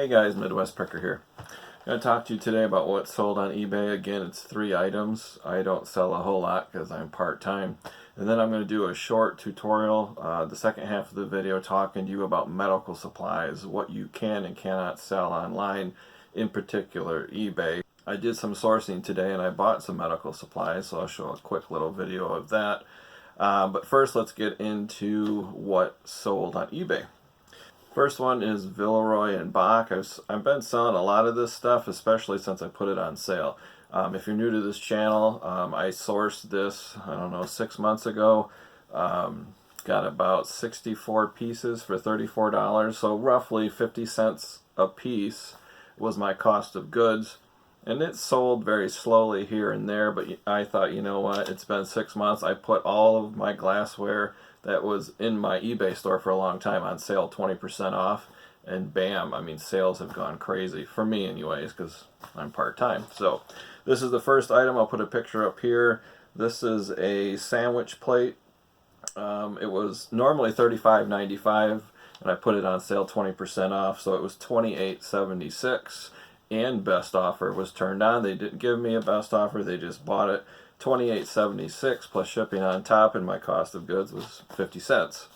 Hey guys, Midwest Picker here. I'm going to talk to you today about what's sold on eBay. Again, it's 3 items. I don't sell a whole lot because I'm part-time. And then I'm going to do a short tutorial, the second half of the video, talking to you about medical supplies, what you can and cannot sell online, in particular eBay. I did some sourcing today and I bought some medical supplies, so I'll show a quick little video of that. But first, let's get into what sold on eBay. First one is Villeroy and Bach. I've been selling a lot of this stuff, especially since I put it on sale. If you're new to this channel, I sourced this, I don't know, 6 months ago. Got about 64 pieces for $34, so roughly 50 cents a piece was my cost of goods. And it sold very slowly here and there, but I thought, you know what, it's been 6 months. I put all of my glassware that was in my eBay store for a long time on sale, 20% off, and bam, I mean, sales have gone crazy, for me anyways, because I'm part-time. So this is the first item. I'll put a picture up here. This is a sandwich plate. It was normally $35.95, and I put it on sale 20% off, so it was $28.76. And best offer was turned on. They didn't give me a best offer, they just bought it. $28.76 plus shipping on top, and my cost of goods was 50 cents.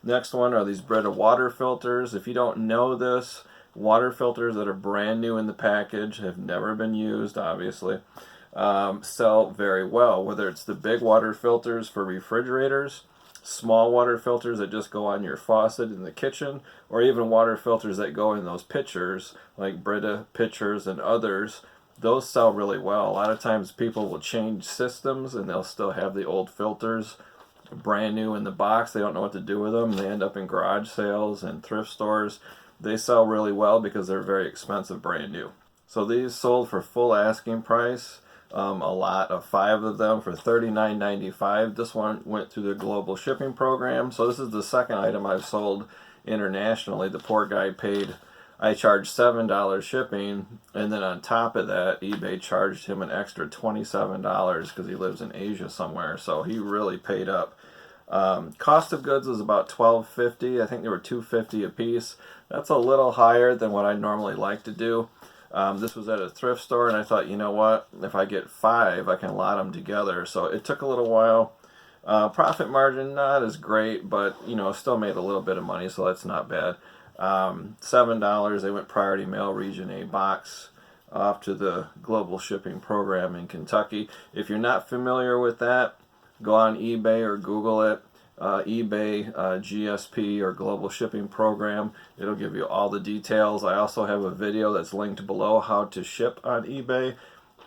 Next one are these Brita water filters. If you don't know this, water filters that are brand new in the package, have never been used obviously, sell very well, whether it's the big water filters for refrigerators, small water filters that just go on your faucet in the kitchen, or even water filters that go in those pitchers like Brita pitchers and others. Those sell really well. A lot of times people will change systems and they'll still have the old filters brand new in the box. They don't know what to do with them. They end up in garage sales and thrift stores. They sell really well because they're very expensive brand new. So these sold for full asking price. A lot of 5 of them for $39.95. This one went through the global shipping program. So this is the second item I've sold internationally. The poor guy paid, I charged $7 shipping, and then on top of that, eBay charged him an extra $27 because he lives in Asia somewhere, so he really paid up. Cost of goods was about $12.50. I think they were $2.50 a piece. That's a little higher than what I normally like to do. This was at a thrift store, and I thought, you know what, if I get 5, I can lot them together. So it took a little while. Profit margin, not as great, but, you know, still made a little bit of money, so that's not bad. $7, they went priority mail region A box off to the global shipping program in Kentucky. If you're not familiar with that, go on eBay or Google it. eBay GSP or global shipping program. It'll give you all the details. I also have a video that's linked below how to ship on eBay,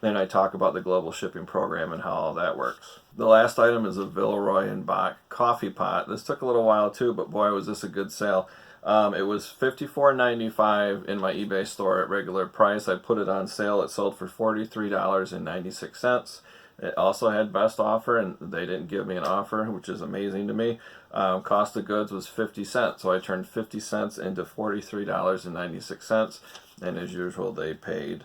and I talk about the global shipping program and how all that works. The last item is a Villeroy and Bach coffee pot. This took a little while too, but boy, was this a good sale. It was $54.95 in my eBay store at regular price. I put it on sale. It sold for $43.96. It also had best offer, and they didn't give me an offer, which is amazing to me. Cost of goods was 50 cents, so I turned 50 cents into $43.96, and as usual, they paid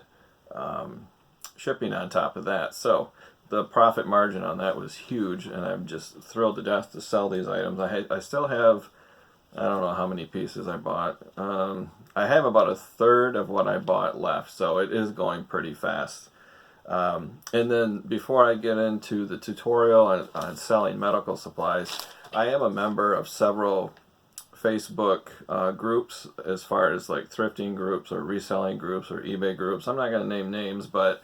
shipping on top of that. So the profit margin on that was huge, and I'm just thrilled to death to sell these items. I still have, I don't know how many pieces I bought. I have about a third of what I bought left, so it is going pretty fast. And then before I get into the tutorial on selling medical supplies, I am a member of several Facebook groups, as far as like thrifting groups or reselling groups or eBay groups. I'm not going to name names, but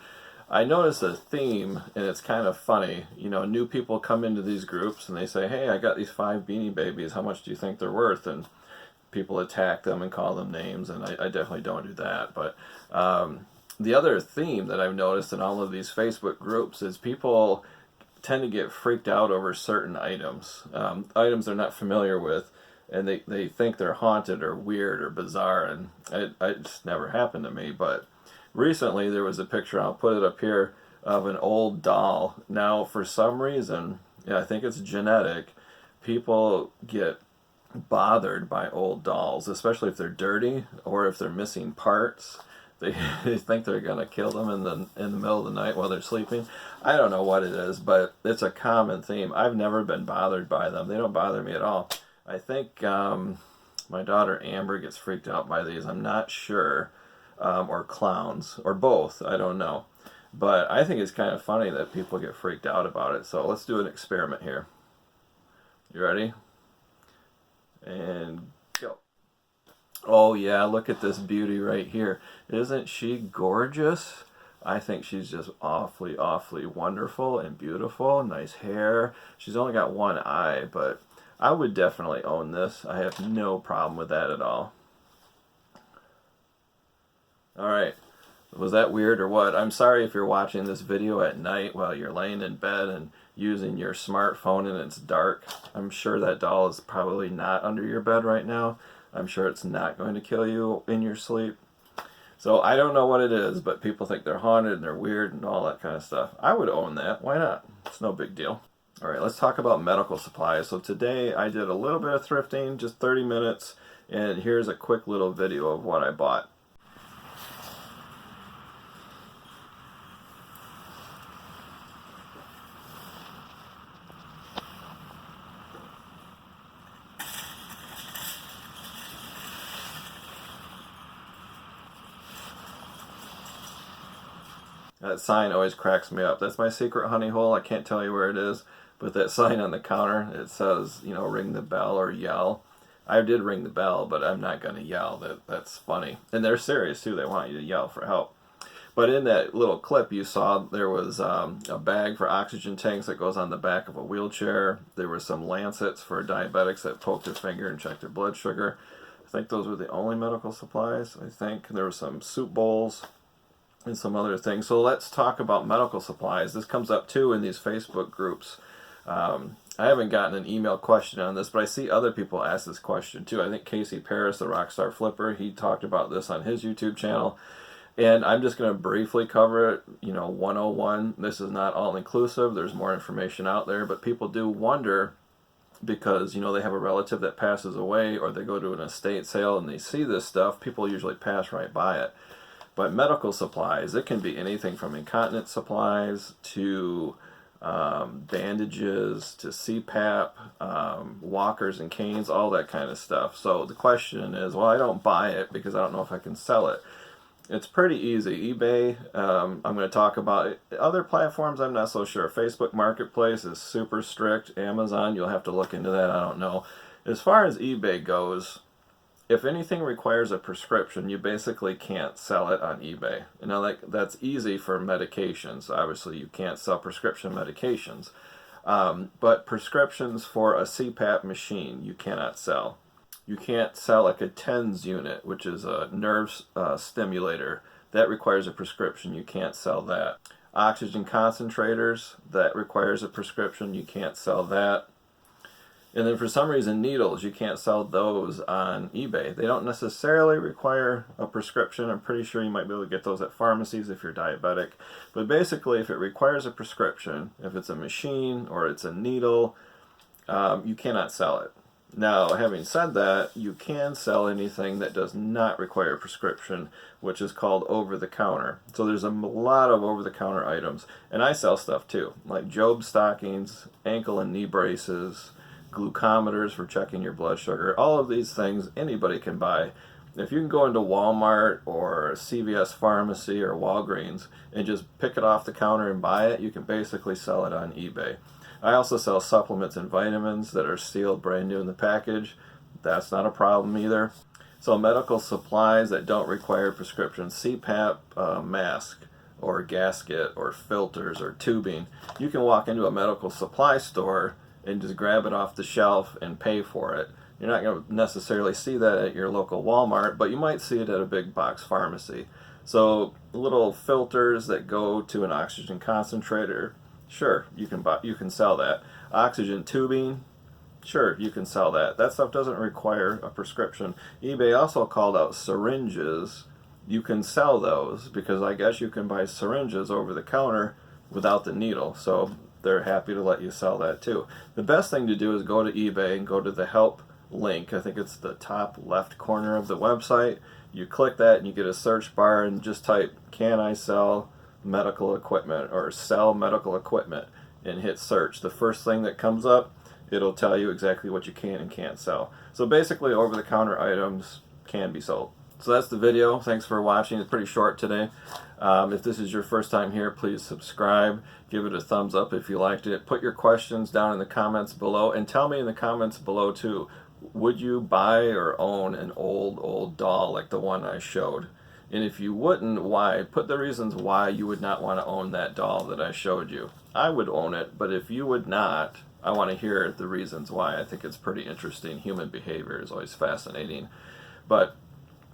I noticed a theme, and it's kind of funny. You know, new people come into these groups and they say, hey, I got these 5 Beanie Babies, how much do you think they're worth? And people attack them and call them names, and I definitely don't do that. But the other theme that I've noticed in all of these Facebook groups is people tend to get freaked out over certain items, items they're not familiar with, and they think they're haunted or weird or bizarre, and it just never happened to me. But recently there was a picture, I'll put it up here, of an old doll. Now for some reason, I think it's genetic, people get bothered by old dolls, especially if they're dirty or if they're missing parts. They think they're going to kill them in the middle of the night while they're sleeping. I don't know what it is, but it's a common theme. I've never been bothered by them. They don't bother me at all. I think My daughter Amber gets freaked out by these. I'm not sure. Or clowns, or both. I don't know. But I think it's kind of funny that people get freaked out about it. So let's do an experiment here. You ready? And go. Oh yeah, look at this beauty right here. Isn't she gorgeous? I think she's just awfully, awfully wonderful and beautiful. Nice hair. She's only got one eye, but I would definitely own this. I have no problem with that at all. Alright, was that weird or what? I'm sorry if you're watching this video at night while you're laying in bed and using your smartphone and it's dark. I'm sure that doll is probably not under your bed right now. I'm sure it's not going to kill you in your sleep. So I don't know what it is, but people think they're haunted and they're weird and all that kind of stuff. I would own that. Why not? It's no big deal. Alright, let's talk about medical supplies. So today I did a little bit of thrifting, just 30 minutes, and here's a quick little video of what I bought. That sign always cracks me up. That's my secret honey hole. I can't tell you where it is, but that sign on the counter, it says, you know, ring the bell or yell. I did ring the bell, but I'm not going to yell. That's funny. And they're serious, too. They want you to yell for help. But in that little clip you saw, there was a bag for oxygen tanks that goes on the back of a wheelchair. There were some lancets for diabetics that poke their finger and check their blood sugar. I think those were the only medical supplies, I think. There were some soup bowls and some other things. So let's talk about medical supplies. This comes up too in these Facebook groups. I haven't gotten an email question on this, but I see other people ask this question too. I think Casey Paris, the Rockstar Flipper, he talked about this on his YouTube channel. And I'm just going to briefly cover it, you know, 101. This is not all-inclusive. There's more information out there, but people do wonder because, you know, they have a relative that passes away or they go to an estate sale and they see this stuff. People usually pass right by it. But medical supplies, it can be anything from incontinence supplies to bandages to CPAP, walkers and canes, all that kind of stuff. So the question is, well, I don't buy it because I don't know if I can sell it. It's pretty easy. eBay, I'm going to talk about it. Other platforms, I'm not so sure. Facebook Marketplace is super strict. Amazon, you'll have to look into that. I don't know. As far as eBay goes, if anything requires a prescription, you basically can't sell it on eBay. You know, that's easy for medications. Obviously, you can't sell prescription medications. But prescriptions for a CPAP machine, you cannot sell. You can't sell like a TENS unit, which is a nerve stimulator. That requires a prescription. You can't sell that. Oxygen concentrators, that requires a prescription. You can't sell that. And then for some reason, needles, you can't sell those on eBay. They don't necessarily require a prescription. I'm pretty sure you might be able to get those at pharmacies if you're diabetic. But basically, if it requires a prescription, if it's a machine or it's a needle, you cannot sell it. Now, having said that, you can sell anything that does not require a prescription, which is called over-the-counter. So there's a lot of over-the-counter items. And I sell stuff too, like Job stockings, ankle and knee braces, glucometers for checking your blood sugar. All of these things anybody can buy. If you can go into Walmart or CVS Pharmacy or Walgreens and just pick it off the counter and buy it, you can basically sell it on eBay. I also sell supplements and vitamins that are sealed brand new in the package. That's not a problem either. So medical supplies that don't require prescription, CPAP mask or gasket or filters or tubing, you can walk into a medical supply store and just grab it off the shelf and pay for it. You're not going to necessarily see that at your local Walmart, but you might see it at a big box pharmacy. So little filters that go to an oxygen concentrator, sure, you can sell that. Oxygen tubing, sure, you can sell that. That stuff doesn't require a prescription. eBay also called out syringes. You can sell those because I guess you can buy syringes over the counter without the needle. So they're happy to let you sell that too. The best thing to do is go to eBay and go to the help link. I think it's the top left corner of the website. You click that and you get a search bar and just type, can I sell medical equipment or sell medical equipment, and hit search. The first thing that comes up it'll tell you exactly what you can and can't sell. So basically, over-the-counter items can be sold. So that's the video. Thanks for watching. It's pretty short today. If this is your first time here, please subscribe. Give it a thumbs up if you liked it. Put your questions down in the comments below, and tell me in the comments below too, would you buy or own an old doll like the one I showed? And if you wouldn't, why? Put the reasons why you would not want to own that doll that I showed you. I would own it, but if you would not, I want to hear the reasons why. I think it's pretty interesting. Human behavior is always fascinating. But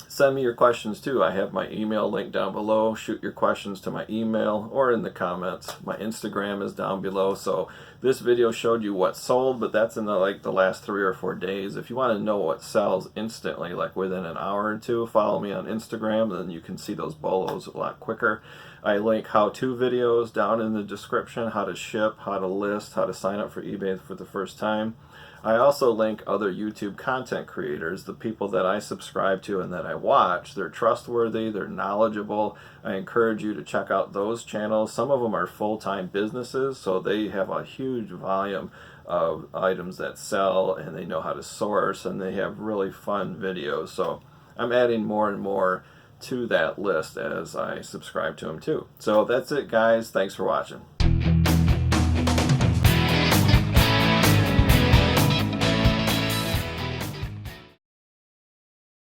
send me your questions too. I have my email link down below. Shoot your questions to my email or in the comments. My Instagram is down below. So this video showed you what sold, but that's in the last 3 or 4 days. If you want to know what sells instantly, like within an hour or two, follow me on Instagram, then you can see those bolos a lot quicker. I link how-to videos down in the description, how to ship, how to list, how to sign up for eBay for the first time. I also link other YouTube content creators, the people that I subscribe to and that I watch. They're trustworthy, they're knowledgeable. I encourage you to check out those channels. Some of them are full-time businesses, so they have a huge volume of items that sell, and they know how to source, and they have really fun videos. So I'm adding more and more to that list as I subscribe to them too. So that's it, guys. Thanks for watching.